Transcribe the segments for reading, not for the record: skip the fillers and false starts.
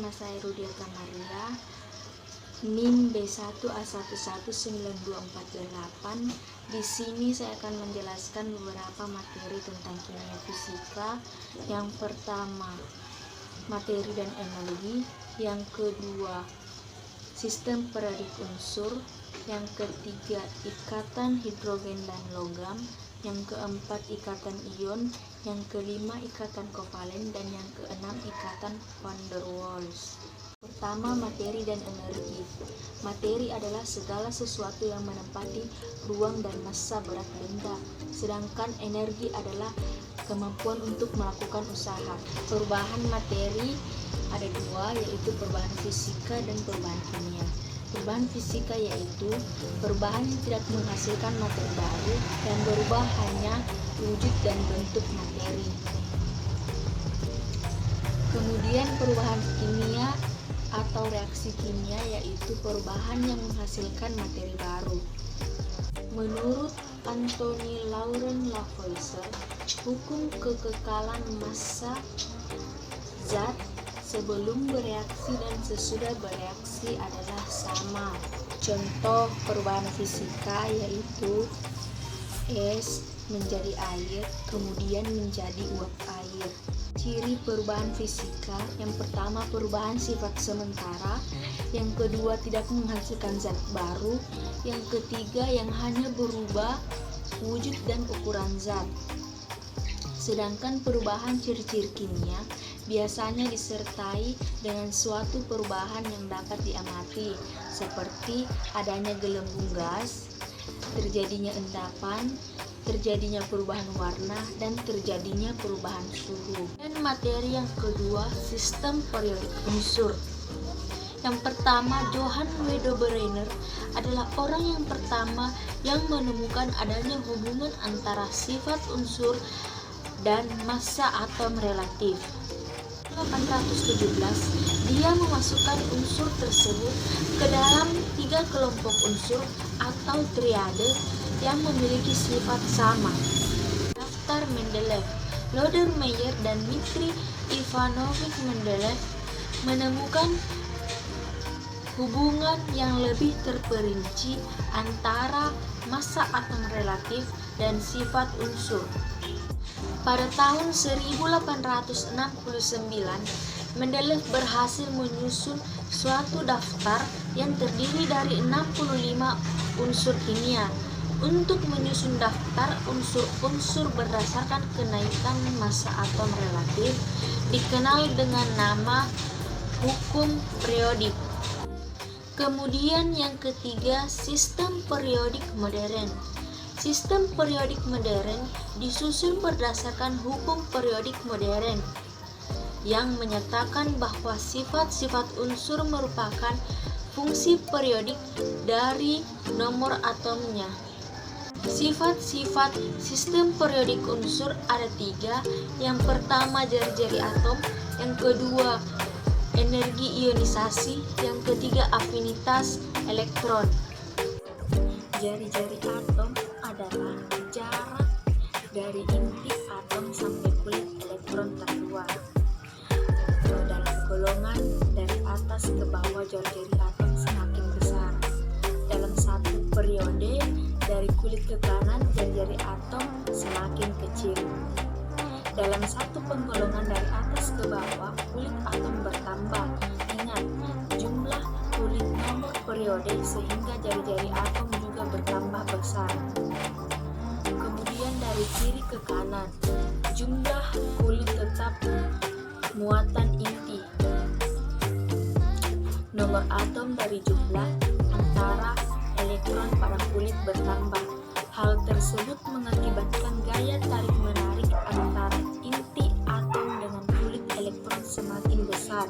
nama saya Rudia Kamaria, NIM B1A119248. Di sini saya akan menjelaskan beberapa materi tentang kimia fisika. Yang pertama, materi dan energi. Yang kedua, sistem periodik unsur. Yang ketiga, ikatan hidrogen dan logam. Yang keempat, ikatan ion. Yang kelima, ikatan kovalen. Dan yang keenam, ikatan van der Waals. Pertama, materi dan energi. Materi adalah segala sesuatu yang menempati ruang dan massa berat benda. Sedangkan energi adalah kemampuan untuk melakukan usaha. Perubahan materi ada dua, yaitu perubahan fisika dan perubahan kimia. Perubahan fisika yaitu perubahan yang tidak menghasilkan materi baru dan berubah hanya wujud dan bentuk materi. Kemudian perubahan kimia atau reaksi kimia yaitu perubahan yang menghasilkan materi baru. Menurut Anthony Laurent Lavoisier, hukum kekekalan massa zat sebelum bereaksi dan sesudah bereaksi adalah sama. Contoh perubahan fisika yaitu es menjadi air, kemudian menjadi uap air. Ciri perubahan fisika, yang pertama perubahan sifat sementara, yang kedua tidak menghasilkan zat baru, yang ketiga yang hanya berubah wujud dan ukuran zat. Sedangkan perubahan ciri-ciri kimia biasanya disertai dengan suatu perubahan yang dapat diamati, seperti adanya gelembung gas, terjadinya endapan, terjadinya perubahan warna, dan terjadinya perubahan suhu. Dan materi yang kedua, sistem periodik unsur. Yang pertama, Johann Wedel-Brenner adalah orang yang pertama yang menemukan adanya hubungan antara sifat unsur dan massa atom relatif. 1817, dia memasukkan unsur tersebut ke dalam 3 kelompok unsur atau triade yang memiliki sifat sama. Daftar Mendeleev, Lothar Meyer dan Dmitri Ivanovich Mendeleev menemukan hubungan yang lebih terperinci antara massa atom relatif dan sifat unsur. Pada tahun 1869, Mendeleev berhasil menyusun suatu daftar yang terdiri dari 65 unsur kimia. Untuk menyusun daftar unsur-unsur berdasarkan kenaikan massa atom relatif dikenal dengan nama hukum periodik. Kemudian yang ketiga, sistem periodik modern. Sistem periodik modern disusun berdasarkan hukum periodik modern yang menyatakan bahwa sifat-sifat unsur merupakan fungsi periodik dari nomor atomnya. Sifat-sifat sistem periodik unsur ada 3. Yang pertama, jari-jari atom. Yang kedua, energi ionisasi. Yang ketiga, afinitas elektron. Jari-jari atom adalah jarak dari inti atom sampai kulit elektron terluar. Dalam golongan dari atas ke bawah, jari-jari atom semakin besar. Dalam satu periode dari kulit ke kanan, jari-jari atom semakin kecil. Dalam satu penggolongan dari atas ke bawah, kulit atom bertambah. Ingat, jumlah kulit nomor periode sehingga jari-jari atom juga bertambah besar. Kemudian dari kiri ke kanan, jumlah kulit tetap muatan inti. Nomor atom dari jumlah antara elektron pada kulit bertambah. Hal tersebut mengakibatkan gaya tarik-menarik antara inti atom dengan kulit elektron semakin besar,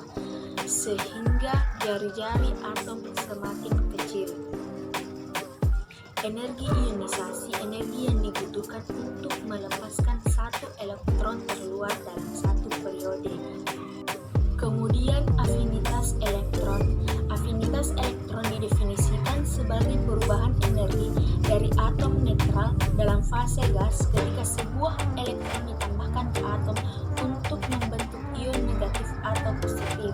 sehingga jari-jari atom semakin kecil. Energi ionisasi, energi yang dibutuhkan untuk melepaskan satu elektron terluar dalam satu periode. Kemudian afinitas elektron. Afinitas elektron didefinisikan sebagai perubahan energi dari atom netral dalam fase gas ketika sebuah elektron ditambahkan ke atom untuk membentuk ion negatif atau positif.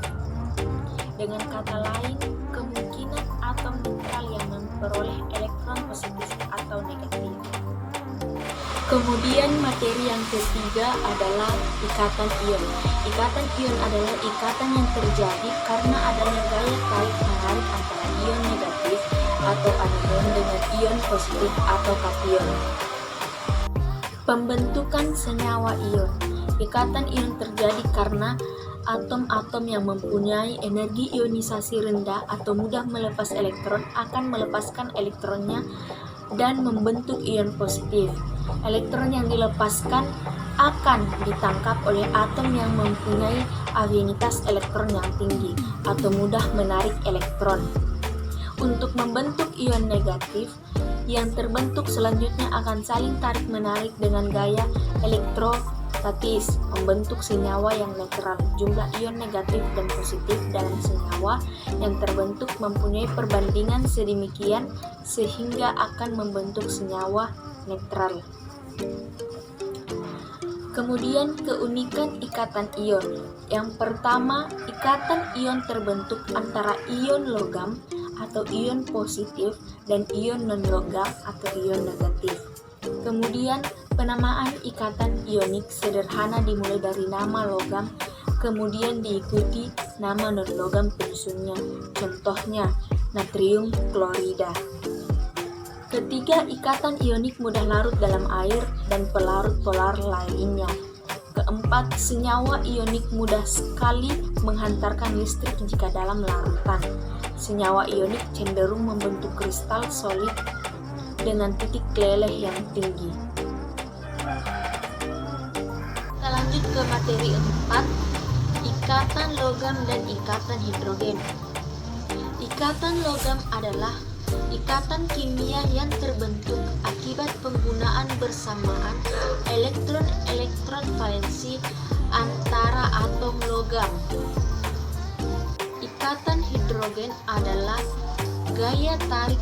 Dengan kata lain, kemungkinan atom netral yang memperoleh elektron positif atau negatif. Kemudian materi yang ketiga adalah ikatan ion. Ikatan ion adalah ikatan yang terjadi karena adanya gaya tarik menarik antara ion negatif atau anion dengan ion positif atau kation. Pembentukan senyawa ion. Ikatan ion terjadi karena atom-atom yang mempunyai energi ionisasi rendah atau mudah melepas elektron akan melepaskan elektronnya dan membentuk ion positif. Elektron yang dilepaskan akan ditangkap oleh atom yang mempunyai afinitas elektron yang tinggi atau mudah menarik elektron. Untuk membentuk ion negatif, yang terbentuk selanjutnya akan saling tarik-menarik dengan gaya elektrostatis, membentuk senyawa yang netral. Jumlah ion negatif dan positif dalam senyawa yang terbentuk mempunyai perbandingan sedemikian sehingga akan membentuk senyawa netral. Kemudian keunikan ikatan ion. Yang pertama, ikatan ion terbentuk antara ion logam atau ion positif dan ion non-logam atau ion negatif. Kemudian penamaan ikatan ionik sederhana dimulai dari nama logam, kemudian diikuti nama non-logam penyusunnya. Contohnya, natrium klorida. Ketiga, ikatan ionik mudah larut dalam air dan pelarut polar lainnya. Keempat, senyawa ionik mudah sekali menghantarkan listrik jika dalam larutan. Senyawa ionik cenderung membentuk kristal solid dengan titik leleh yang tinggi. Kita lanjut ke materi 4, ikatan logam dan ikatan hidrogen. Ikatan logam adalah ikatan kimia yang terbentuk akibat penggunaan bersamaan elektron-elektron valensi antara atom logam. Ikatan hidrogen adalah gaya tarik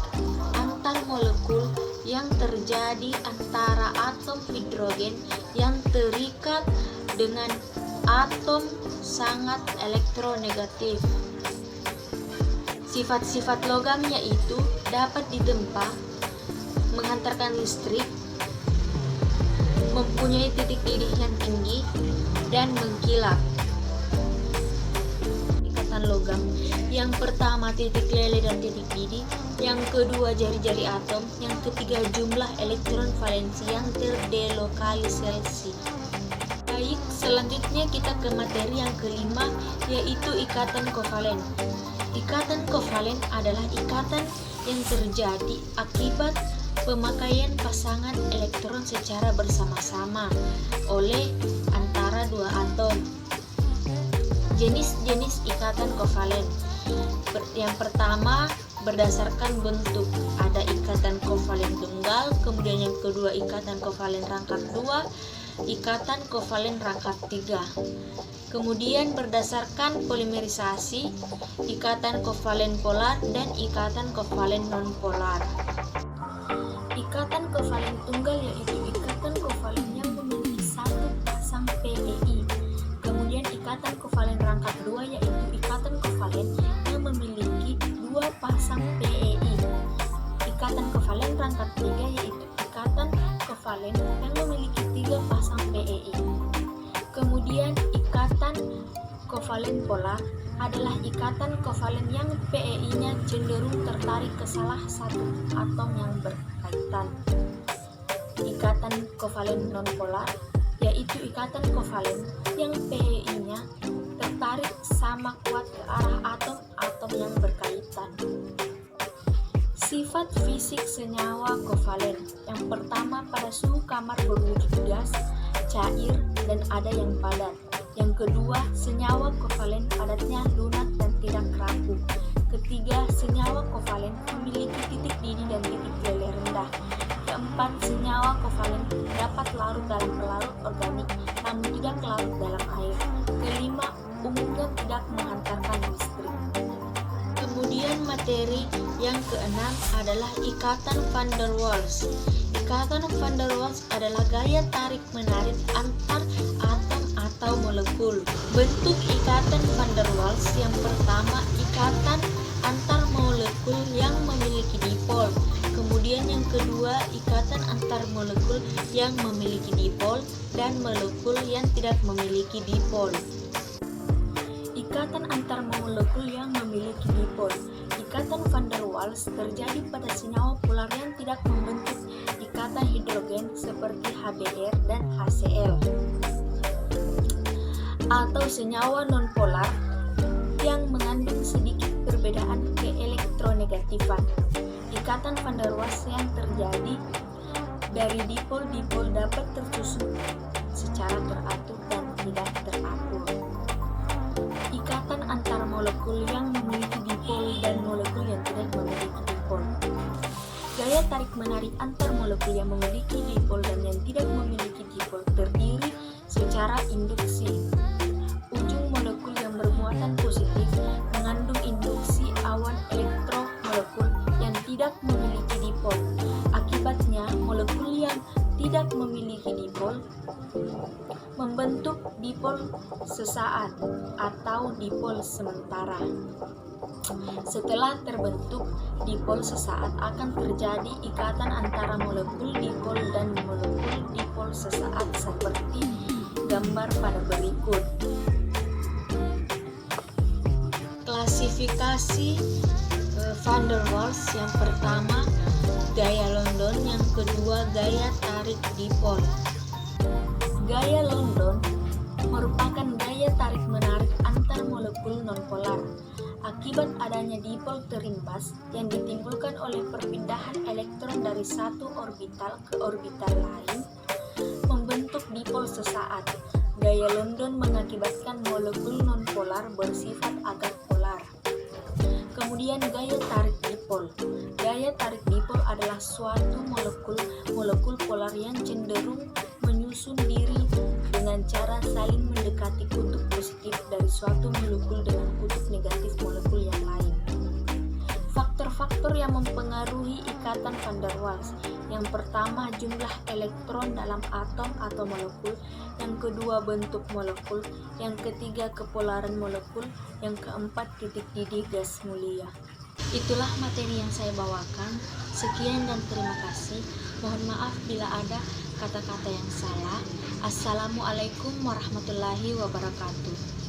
antar molekul yang terjadi antara atom hidrogen yang terikat dengan atom sangat elektronegatif. Sifat-sifat logam yaitu dapat ditempa, menghantarkan listrik, mempunyai titik didih yang tinggi, dan mengkilap. Ikatan logam yang pertama titik leleh dan titik didih, yang kedua jari-jari atom, yang ketiga jumlah elektron valensi yang terdelokalisasi. Baik, selanjutnya kita ke materi yang kelima, yaitu ikatan kovalen. Ikatan kovalen adalah ikatan yang terjadi akibat pemakaian pasangan elektron secara bersama-sama oleh antara dua atom. Jenis-jenis ikatan kovalen. Yang pertama, berdasarkan bentuk, ada ikatan kovalen tunggal, kemudian yang kedua ikatan kovalen rangkap 2, ikatan kovalen rangkap 3. Kemudian berdasarkan polimerisasi, ikatan kovalen polar dan ikatan kovalen non-polar. Ikatan kovalen tunggal yaitu ikatan kovalen yang memiliki satu pasang PEI. Kemudian ikatan kovalen rangkap 2 yaitu ikatan kovalen yang memiliki dua pasang PEI. Ikatan kovalen rangkap 3 yaitu ikatan kovalen yang memiliki 3 pasang PEI. Kemudian ikatan kovalen polar adalah ikatan kovalen yang PEI-nya cenderung tertarik ke salah satu atom yang berkaitan. Ikatan kovalen non-polar yaitu ikatan kovalen yang PEI-nya tertarik sama kuat ke arah atom-atom yang berkaitan. Sifat fisik senyawa kovalen. Yang pertama, pada suhu kamar berwujud gas, cair, dan ada yang padat. Yang kedua, senyawa kovalen padatnya lunak dan tidak rapuh. Ketiga, senyawa kovalen memiliki titik didih dan titik leleh rendah. Keempat, senyawa kovalen dapat larut dalam pelarut organik namun tidak larut dalam air. Kelima, umumnya tidak menghantarkan listrik. Kemudian materi yang keenam adalah ikatan van der Waals. Ikatan van der Waals adalah gaya tarik-menarik antar atom atau molekul. Bentuk ikatan van der Waals yang pertama, ikatan ikatan antar molekul yang memiliki dipol. Kemudian yang kedua, ikatan antar molekul yang memiliki dipol dan molekul yang tidak memiliki dipol. Ikatan antar molekul yang memiliki dipol. Ikatan van der Waals terjadi pada senyawa polar yang tidak membentuk ikatan hidrogen seperti HBr dan HCl, atau senyawa nonpolar yang mengandung sedikit perbedaan keelektronegatifan. Ikatan van der Waals yang terjadi dari dipol-dipol dapat tersusun secara teratur dan tidak teratur. Ikatan antar molekul yang memiliki dipol dan molekul yang tidak memiliki dipol. Gaya tarik-menarik antar molekul yang memiliki dipol dan yang tidak memiliki dipol terdiri secara induksi. Ujung molekul yang bermuatan positif mengandung induksi awan elektromolekul yang tidak memiliki dipol. Akibatnya, molekul yang tidak memiliki dipol membentuk dipol sesaat atau dipol sementara. Setelah terbentuk dipol sesaat, akan terjadi ikatan antara molekul dipol dan molekul dipol sesaat seperti gambar pada berikut. Klasifikasi van der Waals: yang pertama, gaya London; yang kedua, gaya tarik dipol. Gaya London merupakan gaya tarik-menarik antar molekul nonpolar akibat adanya dipol terimbas yang ditimbulkan oleh perpindahan elektron dari satu orbital ke orbital lain membentuk dipol sesaat. Gaya London mengakibatkan molekul nonpolar bersifat agak polar. Kemudian gaya tarik dipol. Gaya tarik dipol adalah suatu molekul polar yang cenderung menyusun diri dengan cara saling mendekati kutub positif dari suatu molekul dengan kutub negatif molekul yang lain. Faktor-faktor yang mempengaruhi ikatan van der Waals: yang pertama, jumlah elektron dalam atom atau molekul; yang kedua, bentuk molekul; yang ketiga, kepolaran molekul; yang keempat, titik didih gas mulia. Itulah materi yang saya bawakan. Sekian dan terima kasih. Mohon maaf bila ada kata-kata yang salah. Assalamualaikum warahmatullahi wabarakatuh.